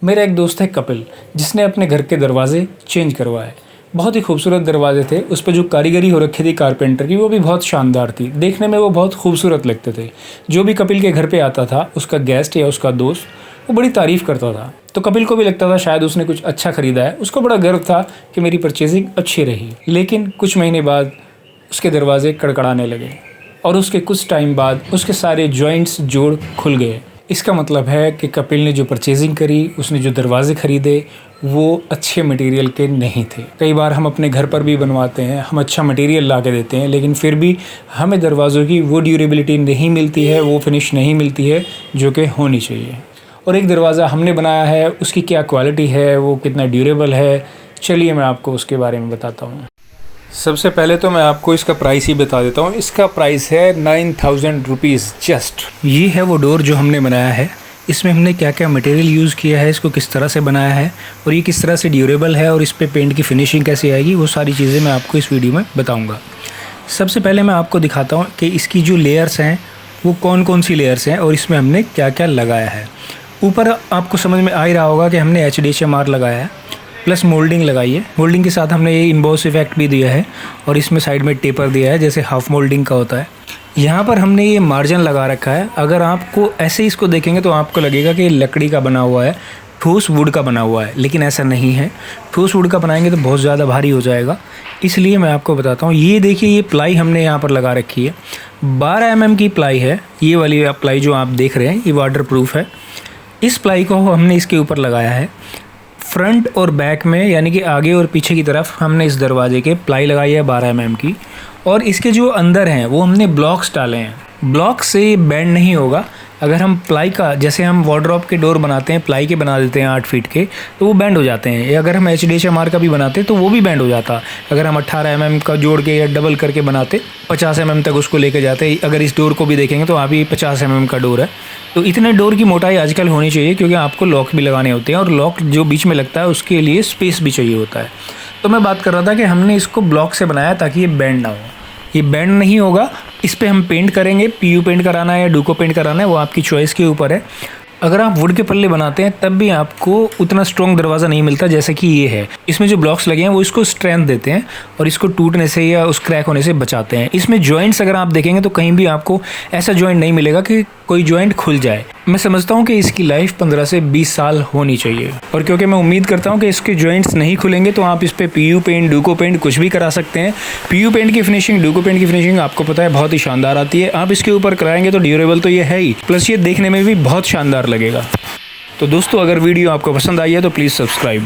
मेरा एक दोस्त है कपिल, जिसने अपने घर के दरवाजे चेंज करवाए। बहुत ही खूबसूरत दरवाजे थे, उस पर जो कारीगरी हो रखी थी कारपेंटर की वो भी बहुत शानदार थी। देखने में वो बहुत खूबसूरत लगते थे। जो भी कपिल के घर पे आता था, उसका गेस्ट या उसका दोस्त, वो बड़ी तारीफ़ करता था। तो कपिल को भी लगता था शायद उसने कुछ अच्छा ख़रीदा है। उसको बड़ा गर्व था कि मेरी परचेजिंग अच्छी रही। लेकिन कुछ महीने बाद उसके दरवाजे कड़कड़ाने लगे और उसके कुछ टाइम बाद उसके सारे जॉइंट्स जोड़ खुल गए। इसका मतलब है कि कपिल ने जो परचेजिंग करी, उसने जो दरवाजे ख़रीदे, वो अच्छे मटेरियल के नहीं थे। कई बार हम अपने घर पर भी बनवाते हैं, हम अच्छा मटेरियल ला के देते हैं, लेकिन फिर भी हमें दरवाज़ों की वो ड्यूरेबिलिटी नहीं मिलती है, वो फिनिश नहीं मिलती है जो कि होनी चाहिए। और एक दरवाज़ा हमने बनाया है, उसकी क्या क्वालिटी है, वो कितना ड्यूरेबल है, चलिए मैं आपको उसके बारे में बताता हूँ। सबसे पहले तो मैं आपको इसका प्राइस ही बता देता हूँ। इसका प्राइस है 9000 रुपीज़ जस्ट। ये है वो डोर जो हमने बनाया है। इसमें हमने क्या क्या मटेरियल यूज़ किया है, इसको किस तरह से बनाया है और ये किस तरह से ड्यूरेबल है और इस पे पेंट की फिनिशिंग कैसे आएगी, वो सारी चीज़ें मैं आपको इस वीडियो में बताऊँगा। सबसे पहले मैं आपको दिखाता हूँ कि इसकी जो लेयर्स हैं वो कौन कौन सी लेयर्स हैं और इसमें हमने क्या क्या लगाया है। ऊपर आपको समझ में आ ही रहा होगा कि हमने HDHMR लगाया है, प्लस मोल्डिंग लगाई है। मोल्डिंग के साथ हमने ये इम्बॉस इफेक्ट भी दिया है और इसमें साइड में टेपर दिया है, जैसे हाफ मोल्डिंग का होता है। यहाँ पर हमने ये मार्जिन लगा रखा है। अगर आपको ऐसे ही इसको देखेंगे तो आपको लगेगा कि लकड़ी का बना हुआ है, ठोस वुड का बना हुआ है, लेकिन ऐसा नहीं है। ठोस वुड का बनाएंगे तो बहुत ज़्यादा भारी हो जाएगा, इसलिए मैं आपको बताता हूँ। ये देखिए, ये प्लाई हमने यहाँ पर लगा रखी है। 12 mm की प्लाई है। ये वाली प्लाई जो आप देख रहे हैं ये वाटर प्रूफ है। इस प्लाई को हमने इसके ऊपर लगाया है। फ्रंट और बैक में, यानी कि आगे और पीछे की तरफ हमने इस दरवाजे के प्लाई लगाई है 12 mm की। और इसके जो अंदर हैं वो हमने ब्लॉक्स डाले हैं। ब्लॉक से बैंड नहीं होगा। अगर हम प्लाई का, जैसे हम वार्डरोब के डोर बनाते हैं, प्लाई के बना देते हैं 8 फीट के, तो वो बैंड हो जाते हैं। या अगर हम HDHMR का भी बनाते तो वो भी बैंड हो जाता। अगर हम 18 mm का जोड़ के या डबल करके बनाते, 50 mm तक उसको लेके जाते। अगर इस डोर को भी देखेंगे तो अभी 50 mm का डोर है। तो इतने डोर की मोटाई आजकल होनी चाहिए, क्योंकि आपको लॉक भी लगाने होते हैं और लॉक जो बीच में लगता है उसके लिए स्पेस भी चाहिए होता है। तो मैं बात कर रहा था कि हमने इसको ब्लॉक से बनाया ताकि ये बैंड ना हो। ये बैंड नहीं होगा। इस पे हम पेंट करेंगे, PU पेंट कराना है या डूको पेंट कराना है, वो आपकी चॉइस के ऊपर है। अगर आप वुड के पल्ले बनाते हैं तब भी आपको उतना स्ट्रॉन्ग दरवाज़ा नहीं मिलता जैसे कि ये है। इसमें जो ब्लॉक्स लगे हैं वो इसको स्ट्रेंथ देते हैं और इसको टूटने से या उस क्रैक होने से बचाते हैं। इसमें जॉइंट्स अगर आप देखेंगे तो कहीं भी आपको ऐसा जॉइंट नहीं मिलेगा कि कोई जॉइंट खुल जाए। मैं समझता हूँ कि इसकी लाइफ 15 से 20 साल होनी चाहिए। और क्योंकि मैं उम्मीद करता हूँ कि इसके जॉइंट्स नहीं खुलेंगे तो आप इस पर PU पेंट, डूको पेंट कुछ भी करा सकते हैं। PU पेंट की फिनिशिंग, डूको पेंट की फिनिशिंग आपको पता है बहुत ही शानदार आती है। आप इसके ऊपर कराएंगे तो ड्यूरेबल तो ये है ही, प्लस ये देखने में भी बहुत शानदार लगेगा। तो दोस्तों, अगर वीडियो आपको पसंद आई है तो प्लीज़ सब्सक्राइब।